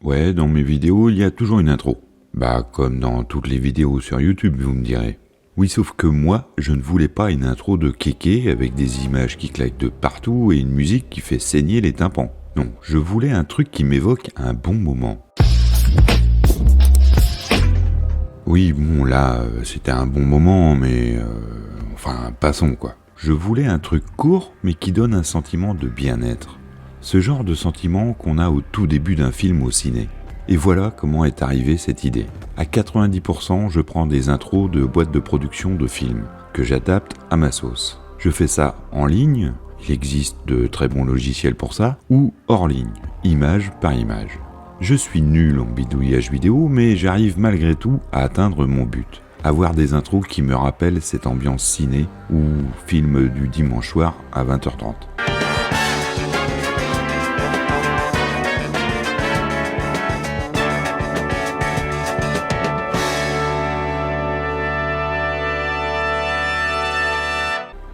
Ouais, dans mes vidéos, il y a toujours une intro. Bah, comme dans toutes les vidéos sur YouTube, vous me direz. Oui, sauf que moi, je ne voulais pas une intro de kéké avec des images qui claquent de partout et une musique qui fait saigner les tympans. Non, je voulais un truc qui m'évoque un bon moment. Oui, bon, là, c'était un bon moment, mais... Enfin, passons, quoi. Je voulais un truc court, mais qui donne un sentiment de bien-être. Ce genre de sentiment qu'on a au tout début d'un film au ciné. Et voilà comment est arrivée cette idée. À 90%, je prends des intros de boîtes de production de films, que j'adapte à ma sauce. Je fais ça en ligne, il existe de très bons logiciels pour ça, ou hors ligne, image par image. Je suis nul en bidouillage vidéo, mais j'arrive malgré tout à atteindre mon but. Avoir des intros qui me rappellent cette ambiance ciné ou film du dimanche soir à 20h30.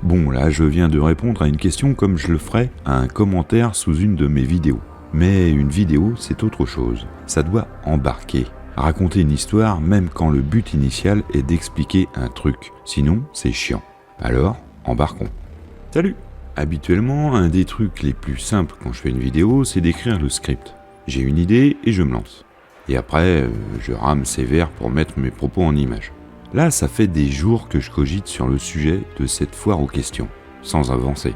Bon, là, je viens de répondre à une question comme je le ferais à un commentaire sous une de mes vidéos. Mais une vidéo, c'est autre chose. Ça doit embarquer. Raconter une histoire même quand le but initial est d'expliquer un truc. Sinon, c'est chiant. Alors, embarquons. Salut! Habituellement, un des trucs les plus simples quand je fais une vidéo, c'est d'écrire le script. J'ai une idée et je me lance. Et après, je rame sévère pour mettre mes propos en image. Là, ça fait des jours que je cogite sur le sujet de cette foire aux questions, sans avancer.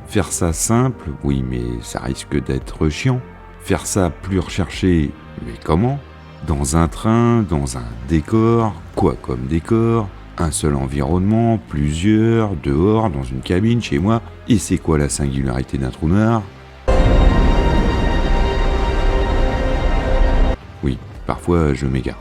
Faire ça simple, oui, mais ça risque d'être chiant. Faire ça plus recherché, mais comment ? Dans un train, dans un décor, quoi comme décor ? Un seul environnement, plusieurs, dehors, dans une cabine, chez moi. Et c'est quoi la singularité d'un trou noir ? Oui, parfois je m'égare.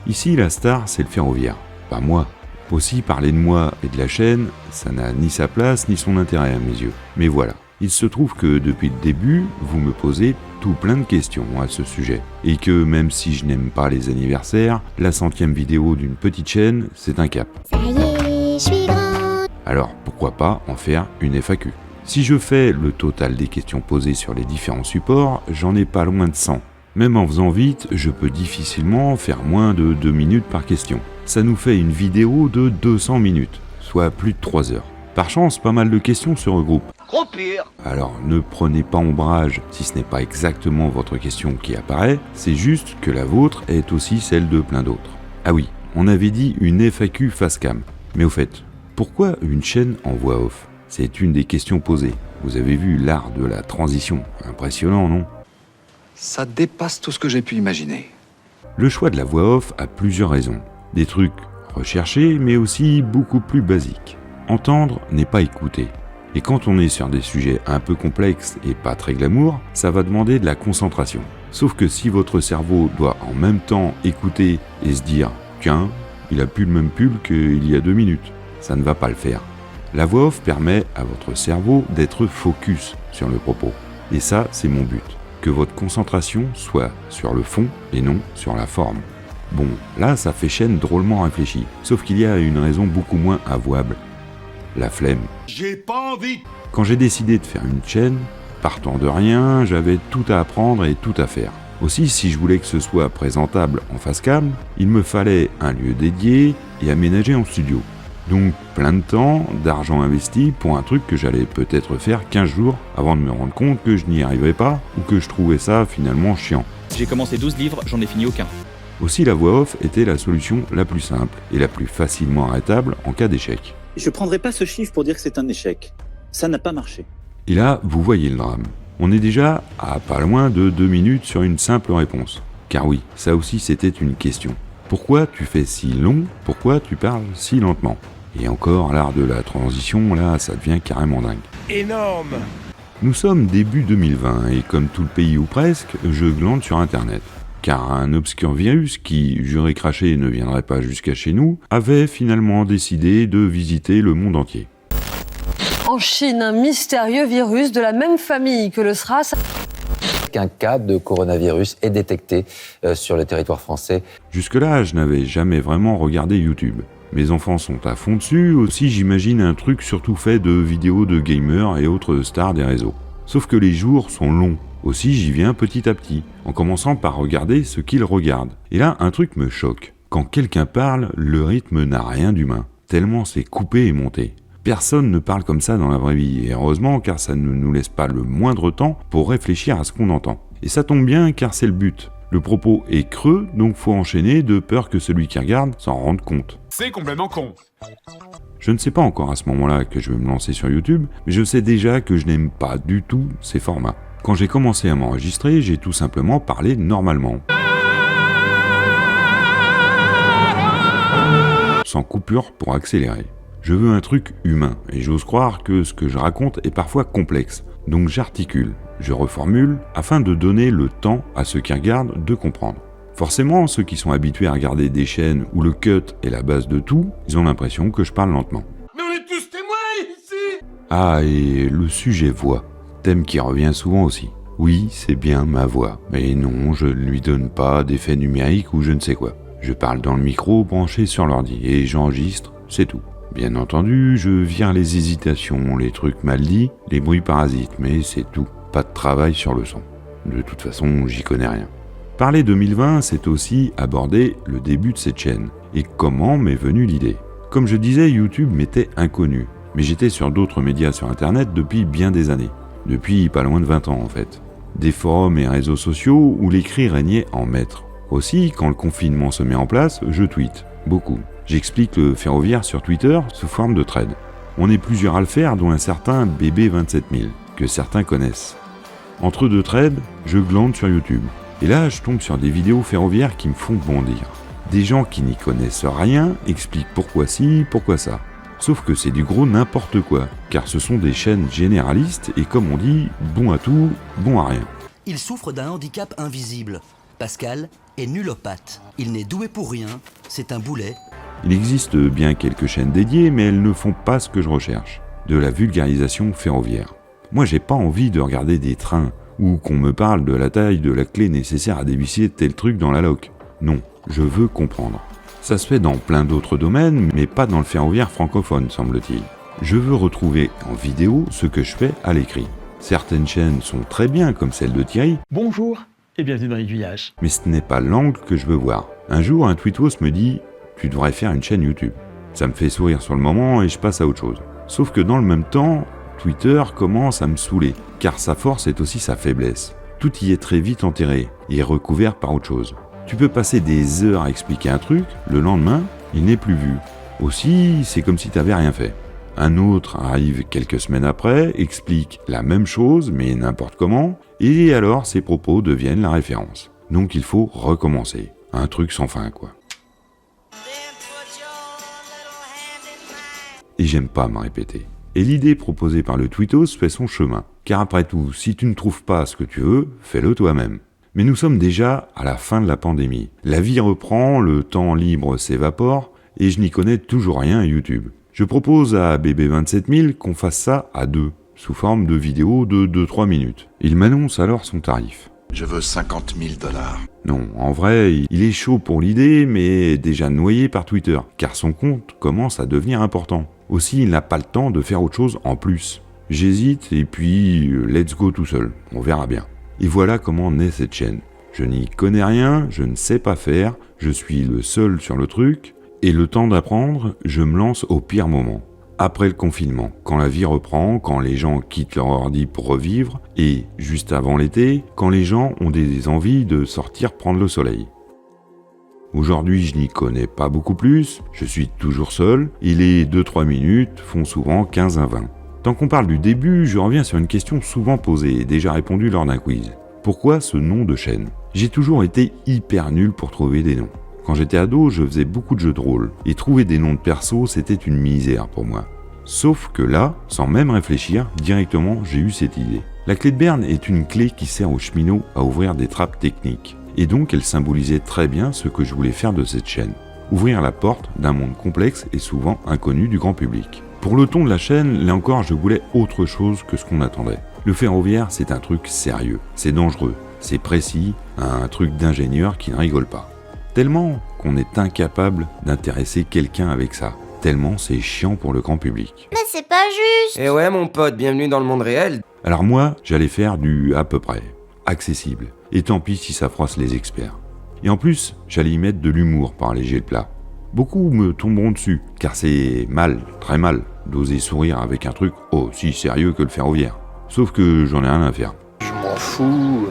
Ici, la star, c'est le ferroviaire. Pas moi. Aussi, parler de moi et de la chaîne, ça n'a ni sa place ni son intérêt à mes yeux. Mais voilà, il se trouve que depuis le début, vous me posez tout plein de questions à ce sujet. Et que même si je n'aime pas les anniversaires, la 100e vidéo d'une petite chaîne, c'est un cap. Ça y est, je suis grand. Alors pourquoi pas en faire une FAQ ? Si je fais le total des questions posées sur les différents supports, j'en ai pas loin de 100. Même en faisant vite, je peux difficilement faire moins de 2 minutes par question. Ça nous fait une vidéo de 200 minutes, soit plus de 3 heures. Par chance, pas mal de questions se regroupent. Trop pire. Alors ne prenez pas ombrage si ce n'est pas exactement votre question qui apparaît, c'est juste que la vôtre est aussi celle de plein d'autres. Ah oui, on avait dit une FAQ face cam. Mais au fait, pourquoi une chaîne en voix off ? C'est une des questions posées. Vous avez vu l'art de la transition, impressionnant, non ? Ça dépasse tout ce que j'ai pu imaginer. Le choix de la voix off a plusieurs raisons. Des trucs recherchés, mais aussi beaucoup plus basiques. Entendre n'est pas écouter. Et quand on est sur des sujets un peu complexes et pas très glamour, ça va demander de la concentration. Sauf que si votre cerveau doit en même temps écouter et se dire « Tiens, il a plus le même pull qu'il y a 2 minutes », ça ne va pas le faire. La voix off permet à votre cerveau d'être focus sur le propos. Et ça, c'est mon but. Que votre concentration soit sur le fond et non sur la forme. Bon, là, ça fait chaîne drôlement réfléchie. Sauf qu'il y a une raison beaucoup moins avouable. La flemme. J'ai pas envie. Quand j'ai décidé de faire une chaîne, partant de rien, j'avais tout à apprendre et tout à faire. Aussi, si je voulais que ce soit présentable en face cam, il me fallait un lieu dédié et aménagé en studio. Donc plein de temps, d'argent investi pour un truc que j'allais peut-être faire 15 jours avant de me rendre compte que je n'y arrivais pas ou que je trouvais ça finalement chiant. J'ai commencé 12 livres, j'en ai fini aucun. Aussi la voix off était la solution la plus simple et la plus facilement arrêtable en cas d'échec. Je prendrai pas ce chiffre pour dire que c'est un échec. Ça n'a pas marché. Et là, vous voyez le drame. On est déjà à pas loin de 2 minutes sur une simple réponse. Car oui, ça aussi c'était une question. Pourquoi tu fais si long ? Pourquoi tu parles si lentement ? Et encore, l'art de la transition, là, ça devient carrément dingue. Énorme. Nous sommes début 2020 et comme tout le pays ou presque, je glande sur Internet. Car un obscur virus qui, juré craché, ne viendrait pas jusqu'à chez nous, avait finalement décidé de visiter le monde entier. En Chine, un mystérieux virus de la même famille que le SRAS. Qu'un cas de coronavirus est détecté sur le territoire français. Jusque-là, je n'avais jamais vraiment regardé YouTube. Mes enfants sont à fond dessus, aussi j'imagine un truc surtout fait de vidéos de gamers et autres stars des réseaux. Sauf que les jours sont longs, Aussi j'y viens petit à petit, en commençant par regarder ce qu'il regarde. Et là, un truc me choque. Quand quelqu'un parle, le rythme n'a rien d'humain, tellement c'est coupé et monté. Personne ne parle comme ça dans la vraie vie, et heureusement car ça ne nous laisse pas le moindre temps pour réfléchir à ce qu'on entend. Et ça tombe bien car c'est le but. Le propos est creux, donc faut enchaîner de peur que celui qui regarde s'en rende compte. C'est complètement con. Je ne sais pas encore à ce moment-là que je vais me lancer sur YouTube, mais je sais déjà que je n'aime pas du tout ces formats. Quand j'ai commencé à m'enregistrer, j'ai tout simplement parlé normalement. Sans coupure pour accélérer. Je veux un truc humain, et j'ose croire que ce que je raconte est parfois complexe. Donc j'articule, je reformule, afin de donner le temps à ceux qui regardent de comprendre. Forcément, ceux qui sont habitués à regarder des chaînes où le cut est la base de tout, ils ont l'impression que je parle lentement. Mais on est tous témoins ici. Ah, et le sujet voix, thème qui revient souvent aussi. Oui, c'est bien ma voix, mais non, je ne lui donne pas d'effet numérique ou je ne sais quoi. Je parle dans le micro branché sur l'ordi et j'enregistre, c'est tout. Bien entendu, je vire les hésitations, les trucs mal dits, les bruits parasites, mais c'est tout. Pas de travail sur le son. De toute façon, j'y connais rien. Parler 2020, c'est aussi aborder le début de cette chaîne. Et comment m'est venue l'idée ? Comme je disais, YouTube m'était inconnu. Mais j'étais sur d'autres médias sur Internet depuis bien des années. Depuis pas loin de 20 ans en fait. Des forums et réseaux sociaux où l'écrit régnait en maître. Aussi, quand le confinement se met en place, je tweete. Beaucoup. J'explique le ferroviaire sur Twitter sous forme de thread. On est plusieurs à le faire, dont un certain BB27000, que certains connaissent. Entre deux threads, je glande sur YouTube. Et là, je tombe sur des vidéos ferroviaires qui me font bondir. Des gens qui n'y connaissent rien expliquent pourquoi ci, pourquoi ça. Sauf que c'est du gros n'importe quoi, car ce sont des chaînes généralistes et comme on dit, bon à tout, bon à rien. Il souffre d'un handicap invisible. Pascal est nullopathe. Il n'est doué pour rien, c'est un boulet. Il existe bien quelques chaînes dédiées, mais elles ne font pas ce que je recherche. De la vulgarisation ferroviaire. Moi, j'ai pas envie de regarder des trains, ou qu'on me parle de la taille de la clé nécessaire à dévisser tel truc dans la loque. Non, je veux comprendre. Ça se fait dans plein d'autres domaines, mais pas dans le ferroviaire francophone, semble-t-il. Je veux retrouver en vidéo ce que je fais à l'écrit. Certaines chaînes sont très bien, comme celle de Thierry. Bonjour et bienvenue dans l'Aiguillage. Mais ce n'est pas l'angle que je veux voir. Un jour, un tweetos me dit « Tu devrais faire une chaîne YouTube ». Ça me fait sourire sur le moment et je passe à autre chose. Sauf que dans le même temps, Twitter commence à me saouler, car sa force est aussi sa faiblesse. Tout y est très vite enterré et recouvert par autre chose. Tu peux passer des heures à expliquer un truc, le lendemain, il n'est plus vu. Aussi, c'est comme si tu n'avais rien fait. Un autre arrive quelques semaines après, explique la même chose, mais n'importe comment, et alors ses propos deviennent la référence. Donc il faut recommencer. Un truc sans fin, quoi. Et j'aime pas me répéter. Et l'idée proposée par le tweetos fait son chemin. Car après tout, si tu ne trouves pas ce que tu veux, fais-le toi-même. Mais nous sommes déjà à la fin de la pandémie. La vie reprend, le temps libre s'évapore, et je n'y connais toujours rien à YouTube. Je propose à BB27000 qu'on fasse ça à deux, sous forme de vidéo de 2-3 minutes. Il m'annonce alors son tarif. Je veux 50 000 $. Non, en vrai, il est chaud pour l'idée, mais déjà noyé par Twitter, car son compte commence à devenir important. Aussi, il n'a pas le temps de faire autre chose en plus. J'hésite et puis let's go tout seul, on verra bien. Et voilà comment naît cette chaîne. Je n'y connais rien, je ne sais pas faire, je suis le seul sur le truc, et le temps d'apprendre, je me lance au pire moment. Après le confinement, quand la vie reprend, quand les gens quittent leur ordi pour revivre, et juste avant l'été, quand les gens ont des envies de sortir prendre le soleil. Aujourd'hui, je n'y connais pas beaucoup plus, je suis toujours seul, et les 2-3 minutes font souvent 15 à 20. Tant qu'on parle du début, je reviens sur une question souvent posée et déjà répondue lors d'un quiz. Pourquoi ce nom de chaîne ? J'ai toujours été hyper nul pour trouver des noms. Quand j'étais ado, je faisais beaucoup de jeux de rôle, et trouver des noms de persos, c'était une misère pour moi. Sauf que là, sans même réfléchir, directement, j'ai eu cette idée. La clé de Berne est une clé qui sert aux cheminots à ouvrir des trappes techniques. Et donc, elle symbolisait très bien ce que je voulais faire de cette chaîne. Ouvrir la porte d'un monde complexe et souvent inconnu du grand public. Pour le ton de la chaîne, là encore, je voulais autre chose que ce qu'on attendait. Le ferroviaire, c'est un truc sérieux, c'est dangereux, c'est précis, un truc d'ingénieur qui ne rigole pas. Tellement qu'on est incapable d'intéresser quelqu'un avec ça. Tellement c'est chiant pour le grand public. Mais c'est pas juste. Eh ouais mon pote, bienvenue dans le monde réel. Alors moi, j'allais faire du à peu près. accessible. Et tant pis si ça froisse les experts. Et en plus, j'allais y mettre de l'humour pour alléger le plat. Beaucoup me tomberont dessus, car c'est mal, très mal, d'oser sourire avec un truc aussi sérieux que le ferroviaire. Sauf que j'en ai rien à faire. Je m'en fous.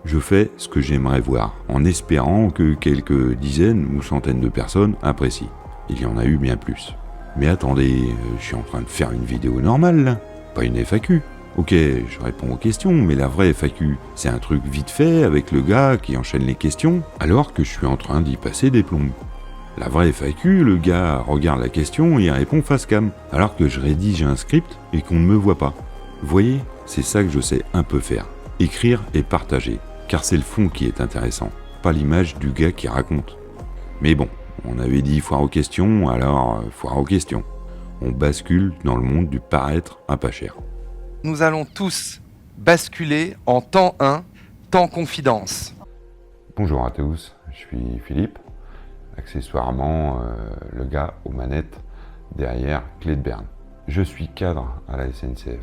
Je fais ce que j'aimerais voir, en espérant que quelques dizaines ou centaines de personnes apprécient. Il y en a eu bien plus. Mais attendez, je suis en train de faire une vidéo normale là, pas une FAQ. Ok, je réponds aux questions, mais la vraie FAQ, c'est un truc vite fait avec le gars qui enchaîne les questions, alors que je suis en train d'y passer des plombes. La vraie FAQ, le gars regarde la question et répond face cam, alors que je rédige un script et qu'on ne me voit pas. Vous voyez, c'est ça que je sais un peu faire. Écrire et partager, car c'est le fond qui est intéressant, pas l'image du gars qui raconte. Mais bon, on avait dit foire aux questions, alors foire aux questions. On bascule dans le monde du paraître à pas cher. Nous allons tous basculer en temps 1, temps confidence. Bonjour à tous, je suis Philippe, accessoirement le gars aux manettes derrière Clé de Berne. Je suis cadre à la SNCF.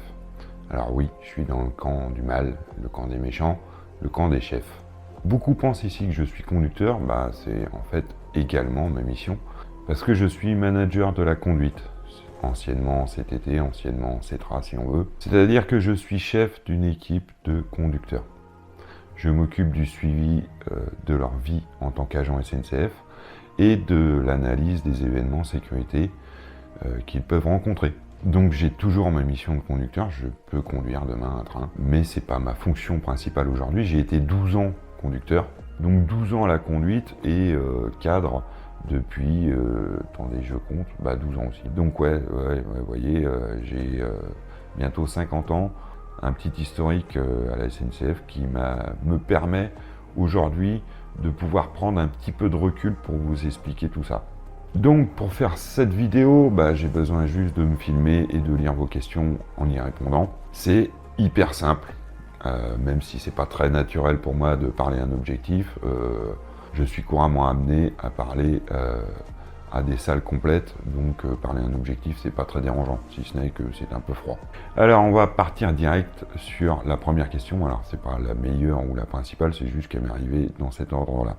Alors oui, je suis dans le camp du mal, le camp des méchants, le camp des chefs. Beaucoup pensent ici que je suis conducteur, c'est en fait également ma mission, parce que je suis manager de la conduite. Anciennement CTT, anciennement CETRA si on veut. C'est-à-dire que je suis chef d'une équipe de conducteurs. Je m'occupe du suivi de leur vie en tant qu'agent SNCF et de l'analyse des événements sécurité qu'ils peuvent rencontrer. Donc j'ai toujours ma mission de conducteur, je peux conduire demain un train, mais c'est pas ma fonction principale aujourd'hui. J'ai été 12 ans conducteur, donc 12 ans à la conduite et cadre depuis, attendez, je compte, 12 ans aussi. Donc ouais, vous voyez, j'ai bientôt 50 ans, un petit historique à la SNCF qui me permet aujourd'hui de pouvoir prendre un petit peu de recul pour vous expliquer tout ça. Donc pour faire cette vidéo, j'ai besoin juste de me filmer et de lire vos questions en y répondant. C'est hyper simple, même si c'est pas très naturel pour moi de parler un objectif. Je suis couramment amené à parler à des salles complètes, donc parler un objectif c'est pas très dérangeant, si ce n'est que c'est un peu froid. Alors on va partir direct sur la première question. Alors c'est pas la meilleure ou la principale, c'est juste qu'elle m'est arrivée dans cet ordre-là.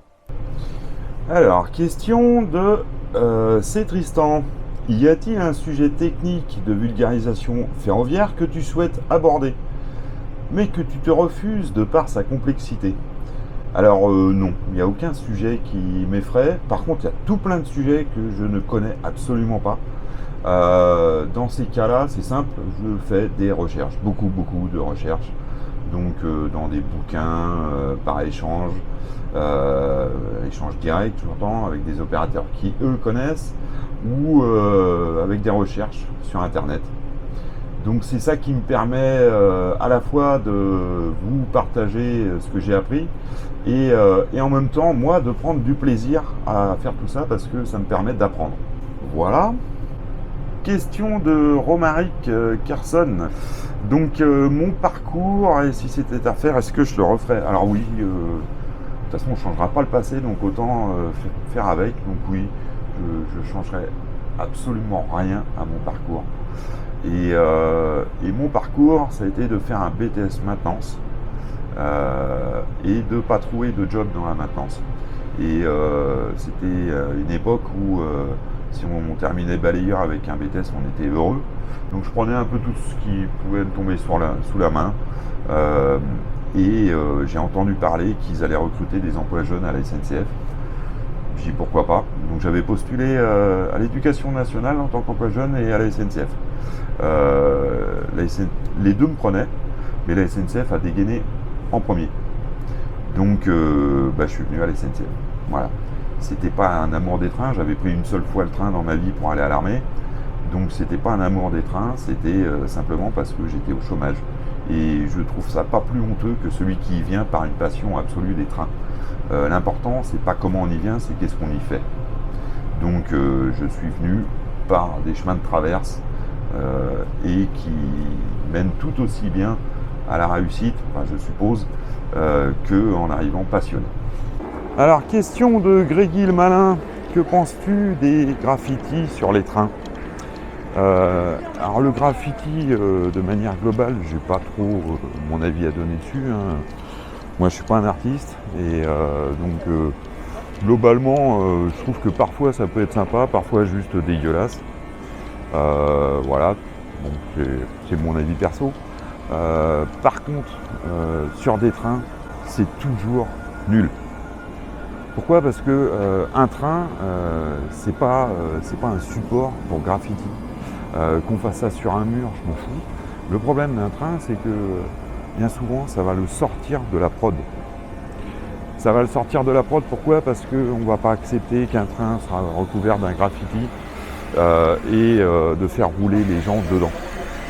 Alors, question de C. Tristan. Y a-t-il un sujet technique de vulgarisation ferroviaire que tu souhaites aborder, mais que tu te refuses de par sa complexité? Alors non, il n'y a aucun sujet qui m'effraie. Par contre, il y a tout plein de sujets que je ne connais absolument pas. Dans ces cas-là, c'est simple, je fais des recherches, beaucoup de recherches. Donc dans des bouquins par échange, échange direct, j'entends, avec des opérateurs qui eux connaissent, ou avec des recherches sur internet. Donc c'est ça qui me permet à la fois de vous partager ce que j'ai appris et en même temps moi de prendre du plaisir à faire tout ça parce que ça me permet d'apprendre. Voilà. Question de Romaric Carson. Donc mon parcours, et si c'était à faire, est-ce que je le referais? Alors oui, de toute façon on ne changera pas le passé, donc autant faire avec. Donc oui, je changerai absolument rien à mon parcours. Et mon parcours, ça a été de faire un BTS maintenance et de ne pas trouver de job dans la maintenance. Et c'était une époque où si on terminait balayeur avec un BTS, on était heureux. Donc je prenais un peu tout ce qui pouvait me tomber sous la main. J'ai entendu parler qu'ils allaient recruter des emplois jeunes à la SNCF. J'ai dit pourquoi pas. Donc j'avais postulé à l'éducation nationale en tant qu'emploi jeune et à la SNCF. Les deux me prenaient, mais la SNCF a dégainé en premier. Donc je suis venu à la SNCF. Voilà. C'était pas un amour des trains, j'avais pris une seule fois le train dans ma vie pour aller à l'armée. Donc c'était pas un amour des trains, c'était simplement parce que j'étais au chômage. Et je trouve ça pas plus honteux que celui qui y vient par une passion absolue des trains. L'important, c'est pas comment on y vient, c'est qu'est-ce qu'on y fait. Donc je suis venu par des chemins de traverse et qui mènent tout aussi bien à la réussite, enfin, je suppose, qu'en arrivant passionné. Alors, question de Grégy le Malin, que penses-tu des graffitis sur les trains? Alors le graffiti, de manière globale, j'ai pas trop mon avis à donner dessus, hein. Moi je suis pas un artiste et donc globalement je trouve que parfois ça peut être sympa, parfois juste dégueulasse. Voilà, bon, c'est mon avis perso. Par contre, sur des trains, c'est toujours nul. Pourquoi ? Parce que un train, c'est pas un support pour graffiti. Qu'on fasse ça sur un mur, je m'en fous. Le problème d'un train, c'est que bien souvent, ça va le sortir de la prod. Ça va le sortir de la prod, pourquoi ? Parce qu'on ne va pas accepter qu'un train sera recouvert d'un graffiti et de faire rouler les gens dedans.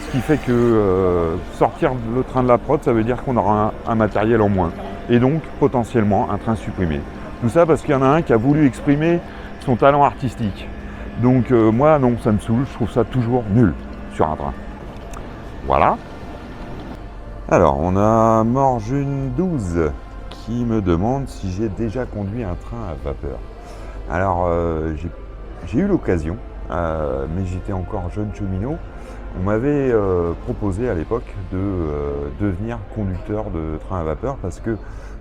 Ce qui fait que sortir le train de la prod, ça veut dire qu'on aura un matériel en moins. Et donc, potentiellement, un train supprimé. Tout ça parce qu'il y en a un qui a voulu exprimer son talent artistique. Donc moi, non, ça me saoule, je trouve ça toujours nul sur un train. Voilà. Alors, on a Morjune12 qui me demande si j'ai déjà conduit un train à vapeur. Alors, j'ai eu l'occasion, mais j'étais encore jeune cheminot. On m'avait proposé à l'époque de devenir conducteur de train à vapeur parce que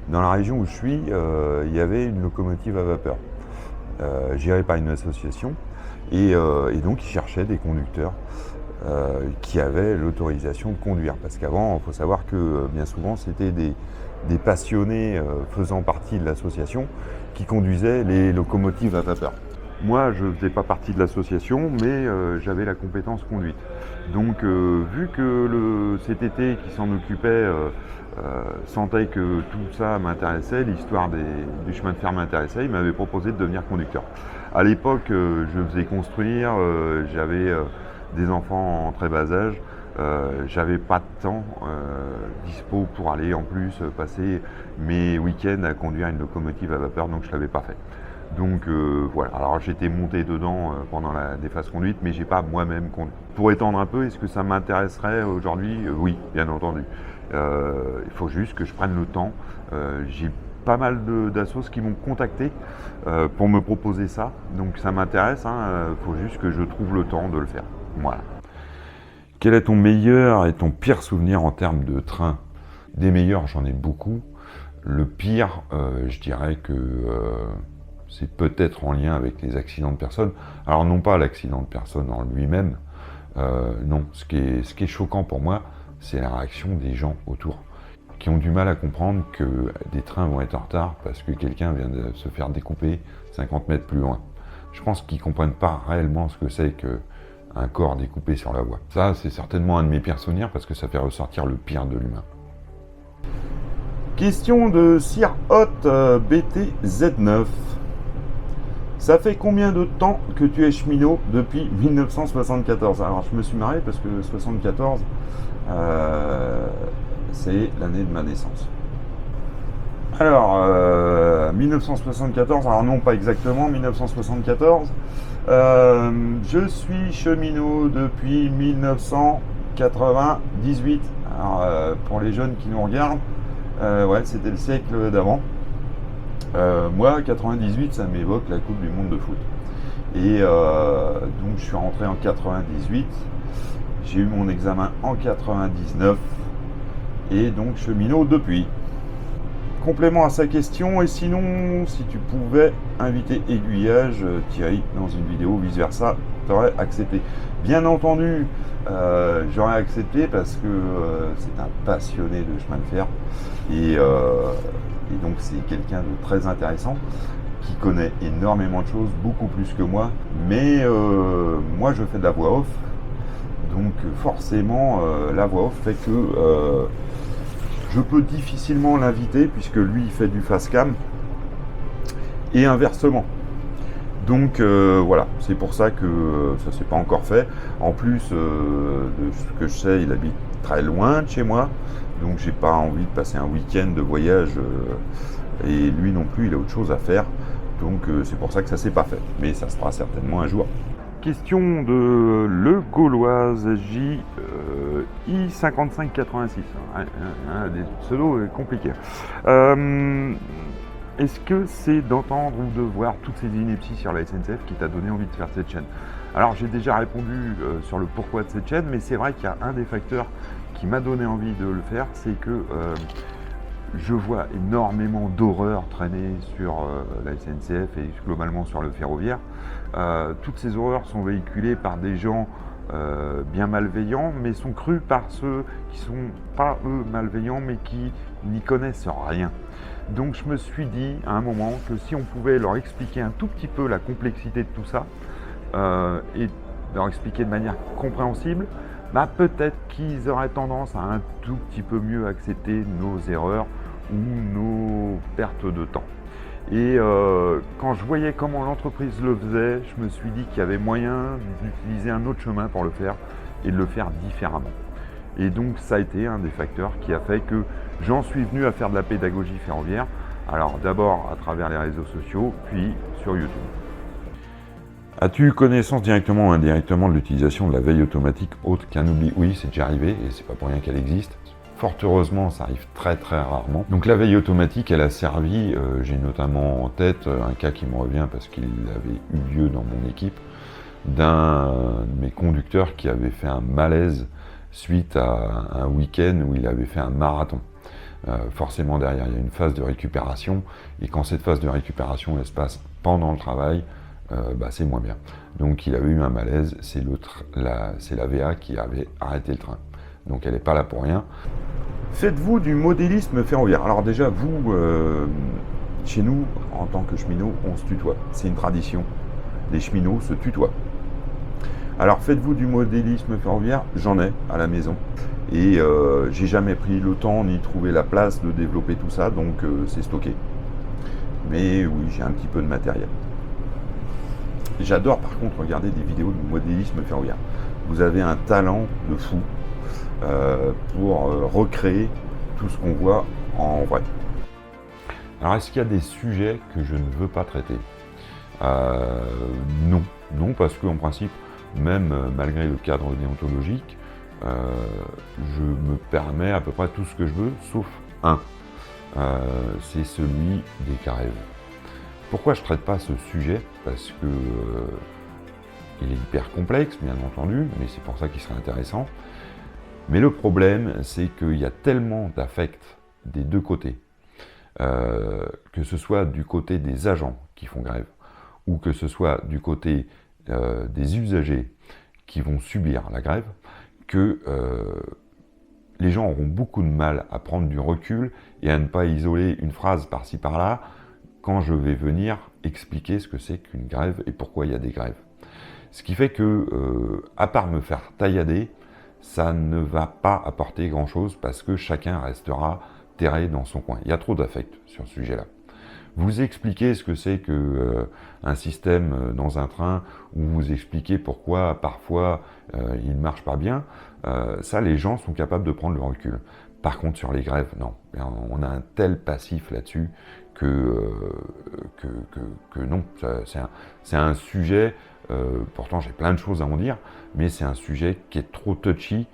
dans la région où je suis, il y avait une locomotive à vapeur gérée par une association et donc ils cherchaient des conducteurs qui avaient l'autorisation de conduire. Parce qu'avant, il faut savoir que bien souvent, c'était des passionnés faisant partie de l'association qui conduisaient les locomotives à vapeur. Moi, je ne faisais pas partie de l'association, mais j'avais la compétence conduite. Donc, vu que cet été qui s'en occupait sentait que tout ça m'intéressait, l'histoire du chemin de fer m'intéressait, il m'avait proposé de devenir conducteur. À l'époque, je faisais construire, j'avais des enfants en très bas âge, j'avais pas de temps dispo pour aller en plus passer mes week-ends à conduire une locomotive à vapeur, donc je ne l'avais pas fait. Donc voilà, alors j'étais monté dedans pendant des phases conduites, mais j'ai pas moi-même conduit. Pour étendre un peu, est-ce que ça m'intéresserait aujourd'hui ? Oui, bien entendu. Il faut juste que je prenne le temps. J'ai pas mal d'assos qui m'ont contacté pour me proposer ça, donc ça m'intéresse, faut juste que je trouve le temps de le faire. Voilà. Quel est ton meilleur et ton pire souvenir en termes de train ? Des meilleurs, j'en ai beaucoup. Le pire, je dirais que c'est peut-être en lien avec les accidents de personnes. Alors non pas l'accident de personne en lui-même, non. Ce qui est choquant pour moi, c'est la réaction des gens autour, qui ont du mal à comprendre que des trains vont être en retard parce que quelqu'un vient de se faire découper 50 mètres plus loin. Je pense qu'ils ne comprennent pas réellement ce que c'est qu'un corps découpé sur la voie. Ça, c'est certainement un de mes pires souvenirs parce que ça fait ressortir le pire de l'humain. Question de Sir Hot BTZ9. Ça fait combien de temps que tu es cheminot depuis 1974 ? Alors je me suis marré parce que 74, c'est l'année de ma naissance. Alors, 1974, alors non pas exactement 1974, je suis cheminot depuis 1998. Alors, pour les jeunes qui nous regardent, ouais, c'était le siècle d'avant. Moi, 98, ça m'évoque la Coupe du Monde de foot. Et donc, je suis rentré en 98. J'ai eu mon examen en 99. Et donc, cheminot depuis. Complément à sa question, et sinon, si tu pouvais inviter Aiguillage, Thierry, dans une vidéo, vice-versa, t'aurais accepté. Bien entendu, j'aurais accepté parce que c'est un passionné de chemin de fer. Et donc c'est quelqu'un de très intéressant qui connaît énormément de choses, beaucoup plus que moi. Mais moi je fais de la voix off, donc forcément la voix off fait que je peux difficilement l'inviter puisque lui il fait du face cam et inversement. Donc voilà, c'est pour ça que ça s'est pas encore fait. En plus de ce que je sais, il habite très loin de chez moi. Donc j'ai pas envie de passer un week-end de voyage et lui non plus, il a autre chose à faire. Donc c'est pour ça que ça s'est pas fait. Mais ça sera certainement un jour. Question de Le Gauloise I5586. Des pseudos compliqués. Est-ce que c'est d'entendre ou de voir toutes ces inepties sur la SNCF qui t'a donné envie de faire cette chaîne ? Alors j'ai déjà répondu sur le pourquoi de cette chaîne, mais c'est vrai qu'il y a un des facteurs qui m'a donné envie de le faire, c'est que Je vois énormément d'horreurs traîner sur la SNCF et globalement sur le ferroviaire. Toutes ces horreurs sont véhiculées par des gens bien malveillants, mais sont crues par ceux qui sont pas eux malveillants, mais qui n'y connaissent rien. Donc je me suis dit à un moment que si on pouvait leur expliquer un tout petit peu la complexité de tout ça, et leur expliquer de manière compréhensible, bah peut-être qu'ils auraient tendance à un tout petit peu mieux accepter nos erreurs ou nos pertes de temps. Et quand je voyais comment l'entreprise le faisait, je me suis dit qu'il y avait moyen d'utiliser un autre chemin pour le faire et de le faire différemment. Et donc ça a été un des facteurs qui a fait que j'en suis venu à faire de la pédagogie ferroviaire. Alors d'abord à travers les réseaux sociaux, puis sur YouTube. As-tu connaissance directement ou indirectement de l'utilisation de la veille automatique autre qu'un oubli? Oui, c'est déjà arrivé et c'est pas pour rien qu'elle existe. Fort heureusement, ça arrive très rarement. Donc la veille automatique, elle a servi, j'ai notamment en tête un cas qui me revient parce qu'il avait eu lieu dans mon équipe, d'un de mes conducteurs qui avait fait un malaise suite à un week-end où il avait fait un marathon. Forcément derrière, il y a une phase de récupération, et quand cette phase de récupération elle se passe pendant le travail, c'est moins bien. Donc il avait eu un malaise, c'est la VA qui avait arrêté le train. Donc elle n'est pas là pour rien. Faites-vous du modélisme ferroviaire? Alors déjà, vous, chez nous, en tant que cheminot, on se tutoie. C'est une tradition. Les cheminots se tutoient. Alors faites-vous du modélisme ferroviaire? J'en ai à la maison. Et j'ai jamais pris le temps ni trouvé la place de développer tout ça, donc c'est stocké. Mais oui, j'ai un petit peu de matériel. J'adore par contre regarder des vidéos de modélisme ferroviaire. Vous avez un talent de fou pour recréer tout ce qu'on voit en vrai. Alors est-ce qu'il y a des sujets que je ne veux pas traiter? Non, parce qu'en principe, même malgré le cadre déontologique, je me permets à peu près tout ce que je veux, sauf un. C'est celui des grèves. Pourquoi je ne traite pas ce sujet? Parce que il est hyper complexe, bien entendu, mais c'est pour ça qu'il serait intéressant. Mais le problème, c'est qu'il y a tellement d'affects des deux côtés, que ce soit du côté des agents qui font grève, ou que ce soit du côté des usagers qui vont subir la grève, que les gens auront beaucoup de mal à prendre du recul et à ne pas isoler une phrase par-ci par-là quand je vais venir expliquer ce que c'est qu'une grève et pourquoi il y a des grèves. Ce qui fait que, à part me faire taillader, ça ne va pas apporter grand-chose parce que chacun restera terré dans son coin. Il y a trop d'affect sur ce sujet-là. Vous expliquez ce que c'est qu'un système dans un train, ou vous expliquez pourquoi parfois il ne marche pas bien, ça les gens sont capables de prendre le recul. Par contre sur les grèves, non. On a un tel passif là-dessus que non. C'est un sujet, pourtant j'ai plein de choses à en dire, mais c'est un sujet qui est trop touchy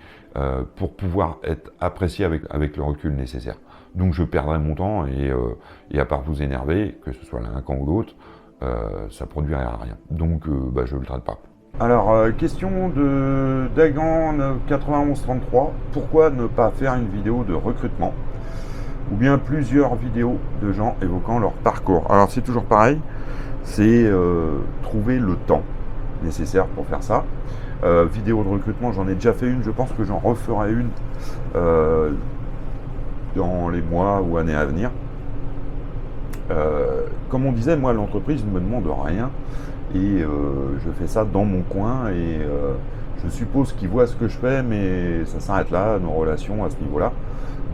pour pouvoir être apprécié avec le recul nécessaire. Donc je perdrai mon temps et à part vous énerver, que ce soit l'un camp ou l'autre, ça produira rien. Donc je ne le traite pas. Alors, question de Dagan 9133, pourquoi ne pas faire une vidéo de recrutement? Ou bien plusieurs vidéos de gens évoquant leur parcours? Alors c'est toujours pareil, c'est trouver le temps nécessaire pour faire ça. Vidéo de recrutement, j'en ai déjà fait une, je pense que j'en referai une dans les mois ou années à venir. Comme on disait, moi l'entreprise ne me demande rien et je fais ça dans mon coin et je suppose qu'ils voient ce que je fais, mais ça s'arrête là, nos relations à ce niveau-là.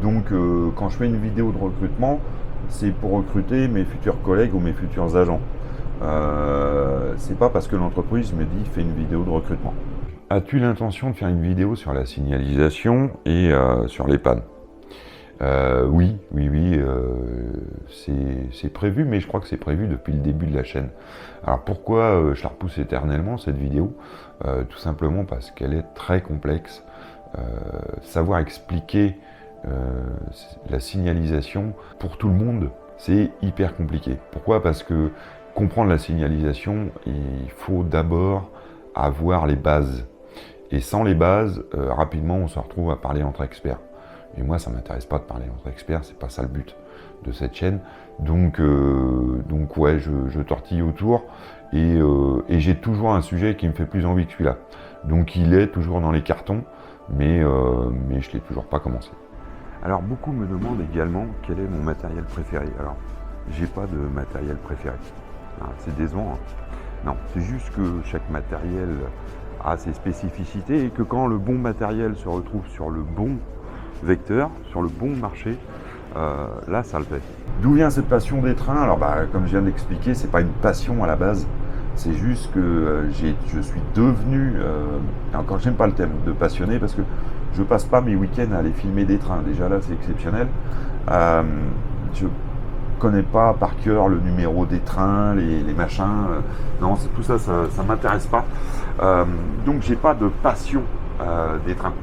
Donc quand je fais une vidéo de recrutement, c'est pour recruter mes futurs collègues ou mes futurs agents. C'est pas parce que l'entreprise me dit fais une vidéo de recrutement. As-tu l'intention de faire une vidéo sur la signalisation et sur les pannes? Oui, c'est prévu, mais je crois que c'est prévu depuis le début de la chaîne. Alors pourquoi je la repousse éternellement cette vidéo? Tout simplement parce qu'elle est très complexe. Savoir expliquer la signalisation pour tout le monde, c'est hyper compliqué. Pourquoi? Parce que comprendre la signalisation, il faut d'abord avoir les bases. Et sans les bases, rapidement on se retrouve à parler entre experts. Et moi, ça m'intéresse pas de parler entre experts, c'est pas ça le but de cette chaîne. Donc ouais, je tortille autour et j'ai toujours un sujet qui me fait plus envie que celui-là. Donc il est toujours dans les cartons, mais je l'ai toujours pas commencé. Alors beaucoup me demandent également quel est mon matériel préféré. Alors, j'ai pas de matériel préféré. C'est décevant. Non, c'est juste que chaque matériel a ses spécificités et que quand le bon matériel se retrouve sur le bon vecteur, sur le bon marché, là ça le fait. D'où vient cette passion des trains? Alors comme je viens d'expliquer, c'est pas une passion à la base, c'est juste que je suis devenu, encore j'aime pas le thème de passionné parce que je passe pas mes week-ends à aller filmer des trains, déjà là c'est exceptionnel. Je connais pas par cœur le numéro des trains, les machins, non, tout ça, ça m'intéresse pas. Donc j'ai pas de passion des trains.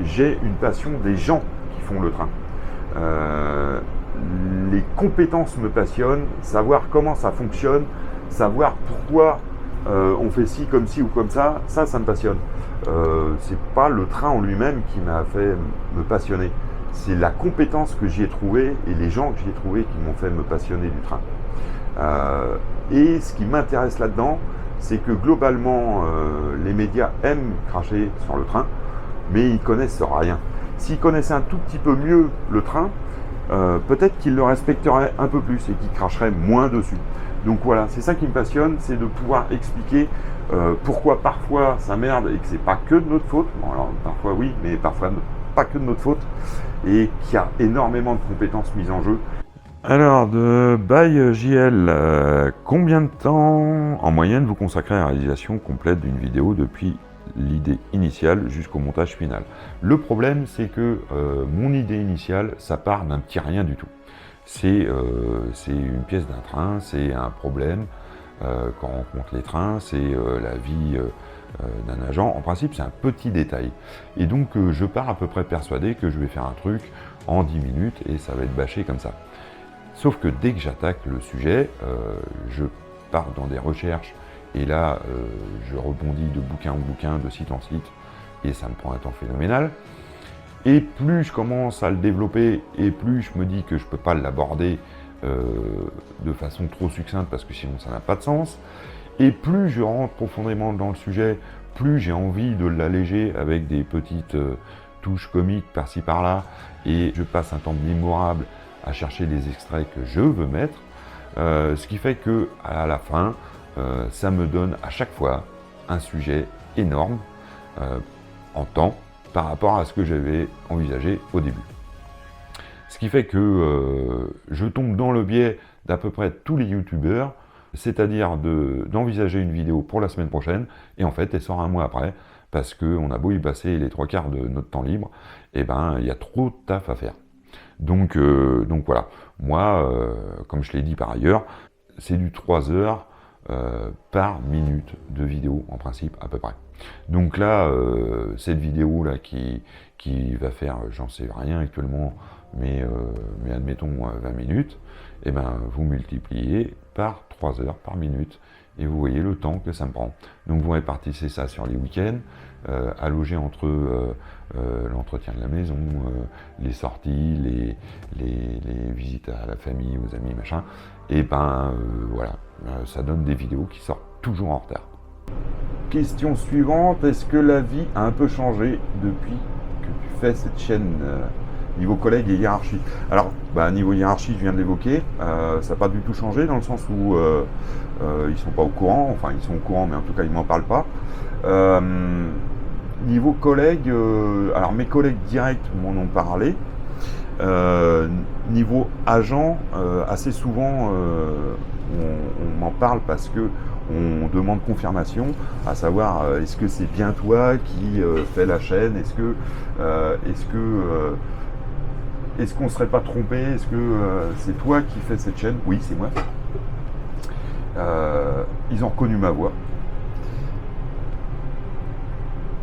J'ai une passion des gens qui font le train. Les compétences me passionnent, savoir comment ça fonctionne, savoir pourquoi on fait ci comme ci ou comme ça me passionne. C'est pas le train en lui-même qui m'a fait me passionner. C'est la compétence que j'y ai trouvée et les gens que j'y ai trouvés qui m'ont fait me passionner du train. Et ce qui m'intéresse là-dedans, c'est que globalement, les médias aiment cracher sur le train, mais ils connaissent rien. S'ils connaissaient un tout petit peu mieux le train, peut-être qu'ils le respecteraient un peu plus et qu'ils cracheraient moins dessus. Donc voilà, c'est ça qui me passionne, c'est de pouvoir expliquer pourquoi parfois ça merde et que c'est pas que de notre faute. Bon alors parfois oui, mais parfois pas que de notre faute, et qu'il y a énormément de compétences mises en jeu. Alors, de by JL, combien de temps en moyenne vous consacrez à la réalisation complète d'une vidéo depuis l'idée initiale jusqu'au montage final? Le problème, c'est que mon idée initiale, ça part d'un petit rien du tout. C'est une pièce d'un train, c'est un problème quand on rencontre les trains, c'est la vie d'un agent. En principe, c'est un petit détail. Et donc, je pars à peu près persuadé que je vais faire un truc en 10 minutes et ça va être bâché comme ça. Sauf que dès que j'attaque le sujet, je pars dans des recherches et là, je rebondis de bouquin en bouquin, de site en site, et ça me prend un temps phénoménal. Et plus je commence à le développer, et plus je me dis que je ne peux pas l'aborder de façon trop succincte, parce que sinon ça n'a pas de sens, et plus je rentre profondément dans le sujet, plus j'ai envie de l'alléger avec des petites touches comiques par-ci par-là, et je passe un temps mémorable à chercher les extraits que je veux mettre, ce qui fait que à la fin, ça me donne à chaque fois un sujet énorme en temps par rapport à ce que j'avais envisagé au début. Ce qui fait que je tombe dans le biais d'à peu près tous les youtubeurs, c'est-à-dire d'envisager une vidéo pour la semaine prochaine, et en fait elle sort un mois après, parce qu'on a beau y passer les 3/4 de notre temps libre, et ben il y a trop de taf à faire. Donc voilà, moi, comme je l'ai dit par ailleurs, c'est du 3 heures par minute de vidéo, en principe, à peu près. Donc là, cette vidéo-là qui va faire, j'en sais rien actuellement, mais admettons 20 minutes, et ben vous multipliez par 3 heures par minute, et vous voyez le temps que ça me prend. Donc vous répartissez ça sur les week-ends, alloger entre l'entretien de la maison, les sorties, les visites à la famille, aux amis, machin, et ben voilà, ça donne des vidéos qui sortent toujours en retard. Question suivante, est-ce que la vie a un peu changé depuis que tu fais cette chaîne niveau collègues et hiérarchie? Alors, niveau hiérarchie, je viens de l'évoquer, ça n'a pas du tout changé dans le sens où ils sont pas au courant, enfin ils sont au courant, mais en tout cas ils m'en parlent pas. Niveau collègues, alors mes collègues directs m'en ont parlé. Niveau agent, assez souvent on m'en parle parce que on demande confirmation, à savoir est-ce que c'est bien toi qui fais la chaîne, est-ce qu'on ne serait pas trompé, est-ce que c'est toi qui fais cette chaîne? Oui, c'est moi. Ils ont reconnu ma voix.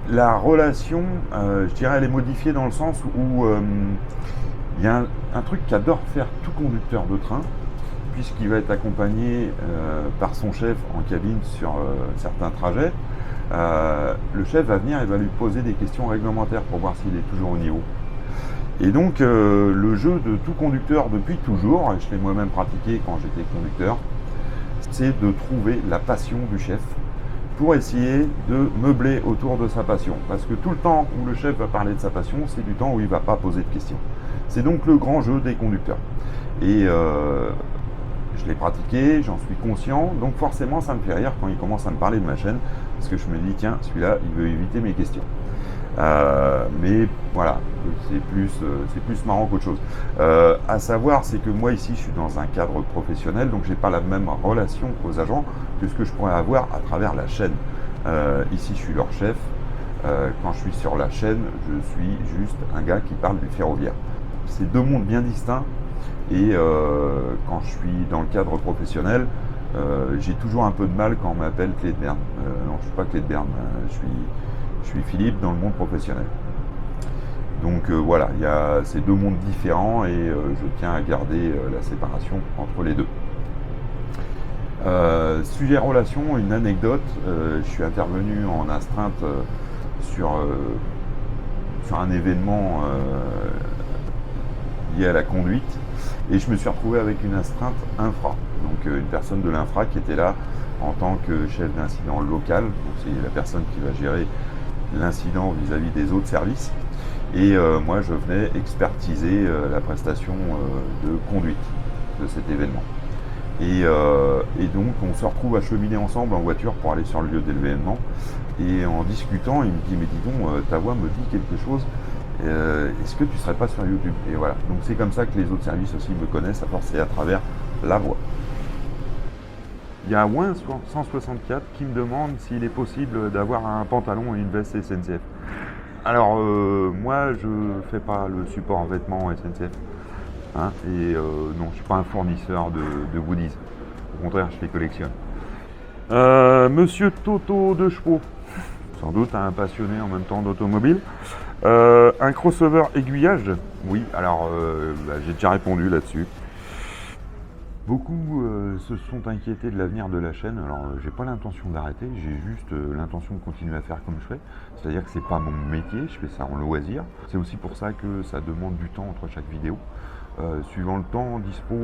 La relation, je dirais, elle est modifiée dans le sens où il y a un truc qu'adore faire tout conducteur de train, puisqu'il va être accompagné par son chef en cabine sur certains trajets. Le chef va venir et va lui poser des questions réglementaires pour voir s'il est toujours au niveau. Et donc le jeu de tout conducteur depuis toujours, et je l'ai moi-même pratiqué quand j'étais conducteur, c'est de trouver la passion du chef pour essayer de meubler autour de sa passion. Parce que tout le temps où le chef va parler de sa passion, c'est du temps où il ne va pas poser de questions. C'est donc le grand jeu des conducteurs. Et je l'ai pratiqué, j'en suis conscient, donc forcément ça me fait rire quand il commence à me parler de ma chaîne, parce que je me dis tiens, celui-là, il veut éviter mes questions. Mais voilà, c'est plus marrant qu'autre chose. À savoir, c'est que moi ici, je suis dans un cadre professionnel, donc j'ai pas la même relation aux agents que ce que je pourrais avoir à travers la chaîne. Ici, je suis leur chef. Quand je suis sur la chaîne, je suis juste un gars qui parle du ferroviaire. C'est deux mondes bien distincts. Et quand je suis dans le cadre professionnel, j'ai toujours un peu de mal quand on m'appelle Clé de Berne. Non, je ne suis pas Clé de Berne, je suis Philippe dans le monde professionnel. Donc voilà, il y a ces deux mondes différents et je tiens à garder la séparation entre les deux. Sujet relation, une anecdote, je suis intervenu en astreinte sur un événement lié à la conduite et je me suis retrouvé avec une astreinte infra, donc une personne de l'infra qui était là en tant que chef d'incident local, donc c'est la personne qui va gérer l'incident vis-à-vis des autres services et moi je venais expertiser la prestation de conduite de cet événement. Et donc on se retrouve à cheminer ensemble en voiture pour aller sur le lieu de l'événement et en discutant il me dit mais dis donc ta voix me dit quelque chose, est-ce que tu serais pas sur YouTube? Et voilà, donc c'est comme ça que les autres services aussi me connaissent, à force c'est à travers la voix. Il y a Win 164 qui me demande s'il est possible d'avoir un pantalon et une veste SNCF. Alors moi je fais pas le support vêtements SNCF. Hein, et non, je ne suis pas un fournisseur de goodies. Au contraire, je les collectionne. Monsieur Toto de Chevaux, sans doute un passionné en même temps d'automobile. Un crossover aiguillage, oui, alors j'ai déjà répondu là-dessus. Beaucoup se sont inquiétés de l'avenir de la chaîne. Alors j'ai pas l'intention d'arrêter, j'ai juste l'intention de continuer à faire comme je fais. C'est-à-dire que c'est pas mon métier, je fais ça en loisir. C'est aussi pour ça que ça demande du temps entre chaque vidéo. Suivant le temps dispo,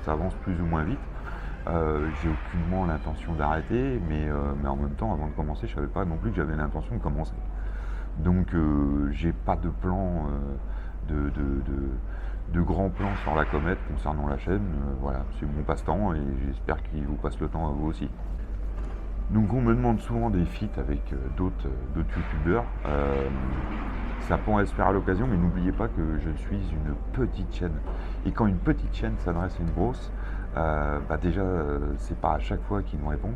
ça avance plus ou moins vite. J'ai aucunement l'intention d'arrêter, mais en même temps, avant de commencer, je savais pas non plus que j'avais l'intention de commencer. Donc, j'ai pas de plan, de grands plans sur la comète concernant la chaîne. Voilà, c'est mon passe-temps et j'espère qu'il vous passe le temps à vous aussi. Donc, on me demande souvent des feats avec d'autres youtubeurs. Ça pourrait se faire à l'occasion, mais n'oubliez pas que je suis une petite chaîne. Et quand une petite chaîne s'adresse à une grosse, déjà, c'est pas à chaque fois qu'ils nous répondent.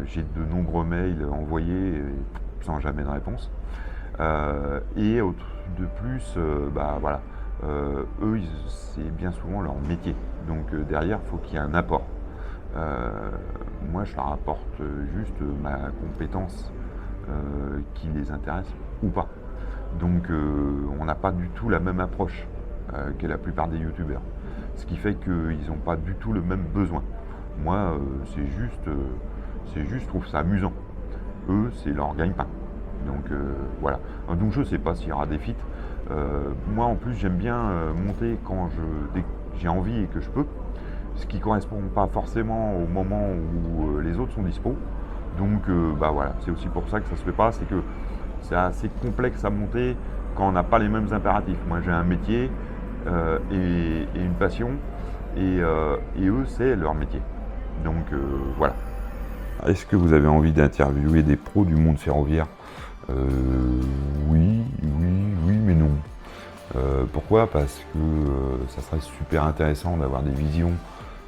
J'ai de nombreux mails envoyés sans jamais de réponse. Et de plus, voilà, eux, c'est bien souvent leur métier. Donc derrière, il faut qu'il y ait un apport. Moi, je leur apporte juste ma compétence qui les intéresse ou pas. Donc on n'a pas du tout la même approche que la plupart des youtubeurs. Ce qui fait qu'ils n'ont pas du tout le même besoin. Moi, c'est juste, je trouve ça amusant. Eux, c'est leur gagne-pain. Donc voilà. Donc je ne sais pas s'il y aura des feats. Moi en plus, j'aime bien monter dès que j'ai envie et que je peux. Ce qui ne correspond pas forcément au moment où les autres sont dispo. Donc voilà, c'est aussi pour ça que ça ne se fait pas. C'est que c'est assez complexe à monter quand on n'a pas les mêmes impératifs. Moi, j'ai un métier et une passion, et eux, c'est leur métier. Donc, voilà. Est-ce que vous avez envie d'interviewer des pros du monde ferroviaire? Oui, mais non. Pourquoi? Parce que ça serait super intéressant d'avoir des visions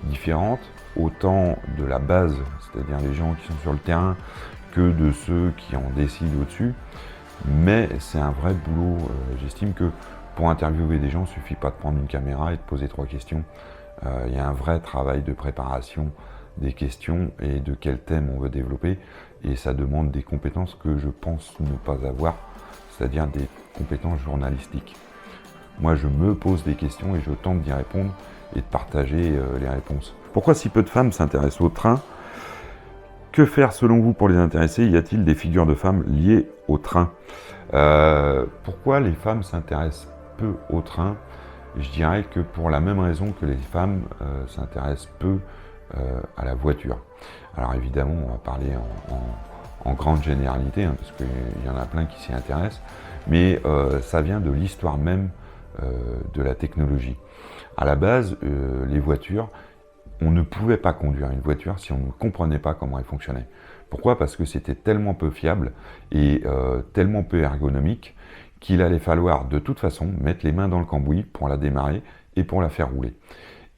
différentes, autant de la base, c'est-à-dire les gens qui sont sur le terrain, que de ceux qui en décident au-dessus. Mais c'est un vrai boulot. J'estime que pour interviewer des gens, il ne suffit pas de prendre une caméra et de poser 3 questions. Il y a un vrai travail de préparation des questions et de quel thème on veut développer. Et ça demande des compétences que je pense ne pas avoir, c'est-à-dire des compétences journalistiques. Moi, je me pose des questions et je tente d'y répondre et de partager les réponses. Pourquoi si peu de femmes s'intéressent au train? Que faire selon vous pour les intéresser? Y a-t-il des figures de femmes liées au train? Pourquoi les femmes s'intéressent peu au train? Je dirais que pour la même raison que les femmes s'intéressent peu à la voiture. Alors évidemment, on va parler en grande généralité, hein, parce qu'il y en a plein qui s'y intéressent, mais ça vient de l'histoire même de la technologie. À la base, les voitures, on ne pouvait pas conduire une voiture si on ne comprenait pas comment elle fonctionnait. Pourquoi? Parce que c'était tellement peu fiable et tellement peu ergonomique qu'il allait falloir de toute façon mettre les mains dans le cambouis pour la démarrer et pour la faire rouler.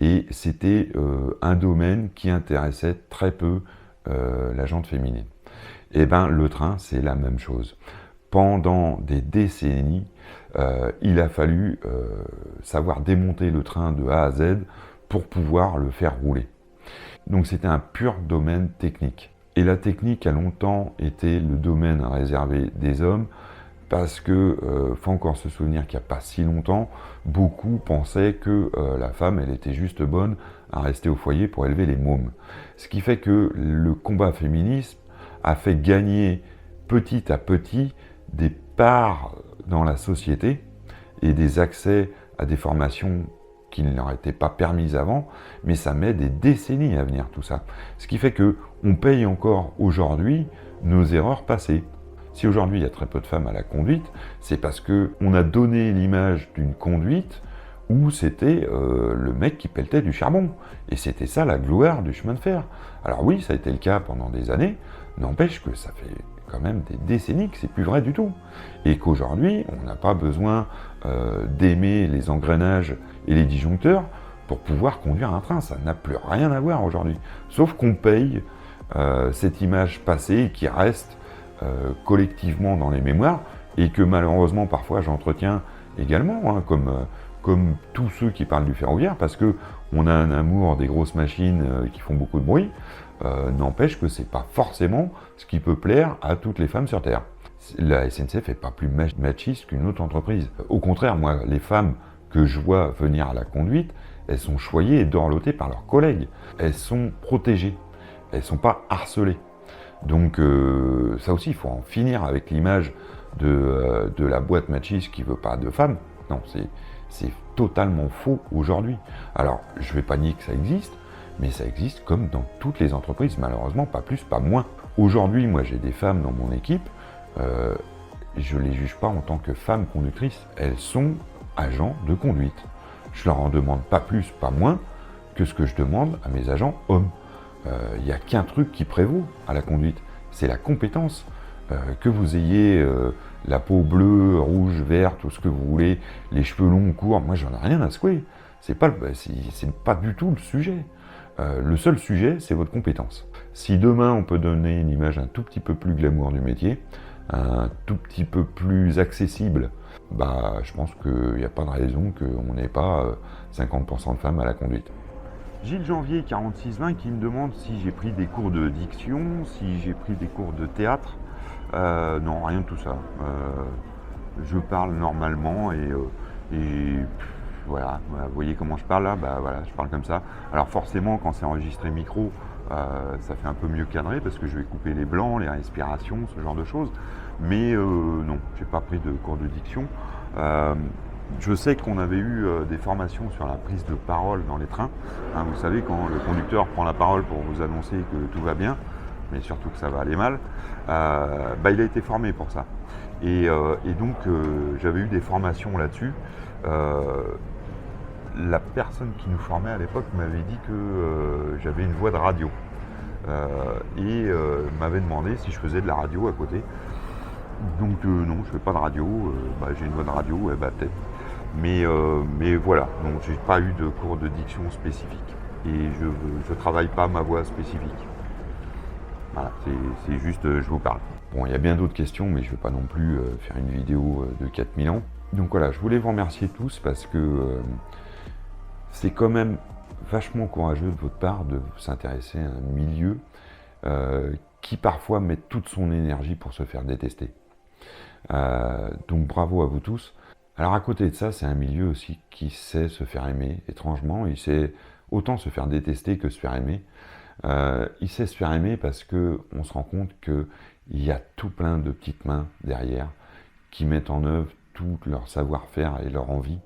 Et c'était un domaine qui intéressait très peu la gente féminine. Et bien le train, c'est la même chose. Pendant des décennies, il a fallu savoir démonter le train de A à Z pour pouvoir le faire rouler. Donc c'était un pur domaine technique. Et la technique a longtemps été le domaine réservé des hommes, parce que, faut encore se souvenir qu'il n'y a pas si longtemps, beaucoup pensaient que la femme, elle était juste bonne à rester au foyer pour élever les mômes. Ce qui fait que le combat féministe a fait gagner petit à petit des parts dans la société et des accès à des formations qui ne leur étaient pas permises avant, mais ça met des décennies à venir tout ça. Ce qui fait que on paye encore aujourd'hui nos erreurs passées. Si aujourd'hui il y a très peu de femmes à la conduite, c'est parce qu'on a donné l'image d'une conduite où c'était le mec qui pelletait du charbon. Et c'était ça la gloire du chemin de fer. Alors oui, ça a été le cas pendant des années, n'empêche que ça fait quand même des décennies que c'est plus vrai du tout. Et qu'aujourd'hui, on n'a pas besoin d'aimer les engrenages et les disjoncteurs pour pouvoir conduire un train. Ça n'a plus rien à voir aujourd'hui. Sauf qu'on paye cette image passée qui reste collectivement dans les mémoires et que malheureusement parfois j'entretiens également, hein, comme tous ceux qui parlent du ferroviaire, parce que on a un amour des grosses machines qui font beaucoup de bruit, n'empêche que c'est pas forcément ce qui peut plaire à toutes les femmes sur Terre. La SNCF n'est pas plus machiste qu'une autre entreprise. Au contraire, moi, les femmes que je vois venir à la conduite, elles sont choyées et dorlotées par leurs collègues. Elles sont protégées, elles ne sont pas harcelées. Donc ça aussi, il faut en finir avec l'image de la boîte machiste qui ne veut pas de femmes. Non, c'est totalement faux aujourd'hui. Alors, je ne vais pas nier que ça existe, mais ça existe comme dans toutes les entreprises, malheureusement, pas plus, pas moins. Aujourd'hui, moi j'ai des femmes dans mon équipe, je ne les juge pas en tant que femmes conductrices, elles sont agents de conduite. Je leur en demande pas plus, pas moins que ce que je demande à mes agents hommes. Il n'y a qu'un truc qui prévaut à la conduite, c'est la compétence. Que vous ayez la peau bleue, rouge, verte, tout ce que vous voulez, les cheveux longs, courts, moi j'en ai rien à secouer. C'est pas du tout le sujet. Le seul sujet, c'est votre compétence. Si demain on peut donner une image un tout petit peu plus glamour du métier, un tout petit peu plus accessible, bah je pense qu'il n'y a pas de raison qu'on n'ait pas 50% de femmes à la conduite. Gilles Janvier, 46-20, qui me demande si j'ai pris des cours de diction, si j'ai pris des cours de théâtre. Non, rien de tout ça. Je parle normalement et voilà, vous voyez comment je parle là, bah voilà, je parle comme ça. Alors forcément, quand c'est enregistré micro, ça fait un peu mieux cadré parce que je vais couper les blancs, les respirations, ce genre de choses. Mais non, j'ai pas pris de cours de diction. Je sais qu'on avait eu des formations sur la prise de parole dans les trains. Hein, vous savez, quand le conducteur prend la parole pour vous annoncer que tout va bien, mais surtout que ça va aller mal, bah, il a été formé pour ça. Et donc, j'avais eu des formations là-dessus. La personne qui nous formait à l'époque m'avait dit que j'avais une voix de radio. Et m'avait demandé si je faisais de la radio à côté. Donc non, je fais pas de radio, bah, j'ai une voix de radio, bah, peut-être. Mais voilà, donc j'ai pas eu de cours de diction spécifique. Et je travaille pas ma voix spécifique. Voilà, c'est juste, je vous parle. Bon, il y a bien d'autres questions, mais je vais pas non plus faire une vidéo de 4000 ans. Donc voilà, je voulais vous remercier tous parce que c'est quand même vachement courageux de votre part de s'intéresser à un milieu qui parfois met toute son énergie pour se faire détester. Donc bravo à vous tous. Alors à côté de ça, c'est un milieu aussi qui sait se faire aimer, étrangement. Il sait autant se faire détester que se faire aimer. Il sait se faire aimer parce qu'on se rend compte qu'il y a tout plein de petites mains derrière qui mettent en œuvre tout leur savoir-faire et leur envie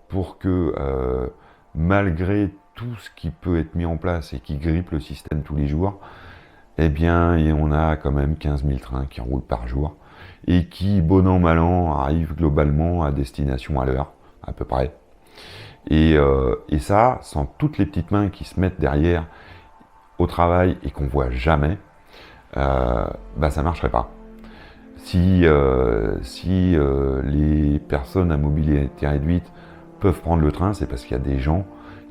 pour que, malgré tout ce qui peut être mis en place et qui grippe le système tous les jours, eh bien, et on a quand même 15 000 trains qui roulent par jour et qui, bon an, mal an, arrivent globalement à destination à l'heure, à peu près. Et ça, sans toutes les petites mains qui se mettent derrière au travail et qu'on voit jamais, ça marcherait pas. Si les personnes à mobilité réduite peuvent prendre le train, c'est parce qu'il y a des gens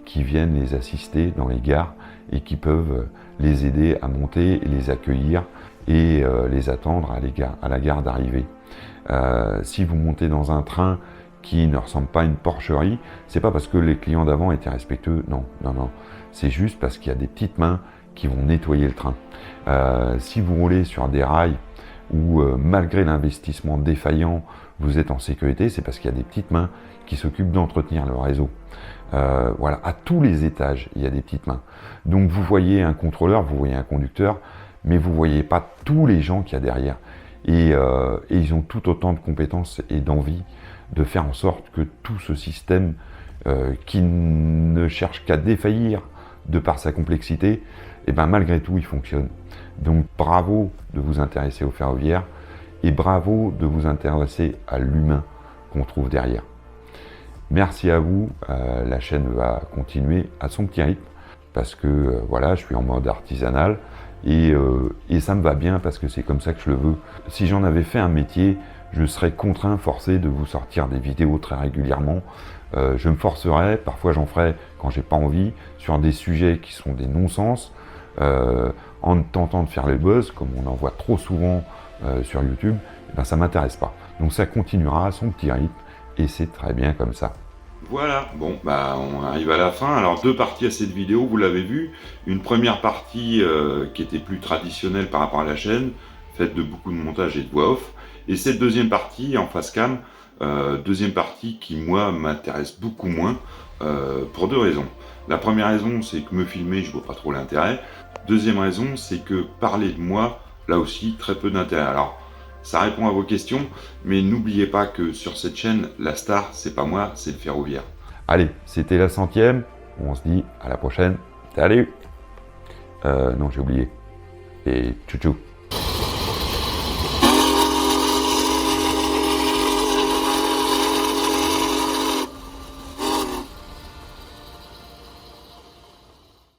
qui viennent les assister dans les gares et qui peuvent les aider à monter, les accueillir et les attendre à la gare d'arrivée. Si vous montez dans un train qui ne ressemble pas à une porcherie, c'est pas parce que les clients d'avant étaient respectueux, non. C'est juste parce qu'il y a des petites mains qui vont nettoyer le train. Si vous roulez sur des rails où, malgré l'investissement défaillant, vous êtes en sécurité, c'est parce qu'il y a des petites mains qui s'occupent d'entretenir le réseau. Voilà, à tous les étages, il y a des petites mains. Donc vous voyez un contrôleur, vous voyez un conducteur, mais vous ne voyez pas tous les gens qu'il y a derrière. Et ils ont tout autant de compétences et d'envie de faire en sorte que tout ce système qui ne cherche qu'à défaillir de par sa complexité, malgré tout, il fonctionne. Donc bravo de vous intéresser au ferroviaire et bravo de vous intéresser à l'humain qu'on trouve derrière. Merci à vous, la chaîne va continuer à son petit rythme parce que voilà, je suis en mode artisanal et ça me va bien parce que c'est comme ça que je le veux. Si j'en avais fait un métier, je serais contraint, forcé de vous sortir des vidéos très régulièrement. Je me forcerais, parfois j'en ferai quand j'ai pas envie, sur des sujets qui sont des non-sens, en tentant de faire les buzz, comme on en voit trop souvent sur YouTube, ça m'intéresse pas. Donc ça continuera à son petit rythme, et c'est très bien comme ça. Voilà, bon, on arrive à la fin. Alors, 2 parties à cette vidéo, vous l'avez vu. Une première partie qui était plus traditionnelle par rapport à la chaîne, faite de beaucoup de montage et de voix off. Et cette deuxième partie en face cam, deuxième partie qui, moi, m'intéresse beaucoup moins, pour 2 raisons. La première raison, c'est que me filmer, je vois pas trop l'intérêt. Deuxième raison, c'est que parler de moi, là aussi, très peu d'intérêt. Alors, ça répond à vos questions, mais n'oubliez pas que sur cette chaîne, la star, c'est pas moi, c'est le ferroviaire. Allez, c'était la 100e, on se dit à la prochaine. Salut. Non, j'ai oublié. Et tchou tchou.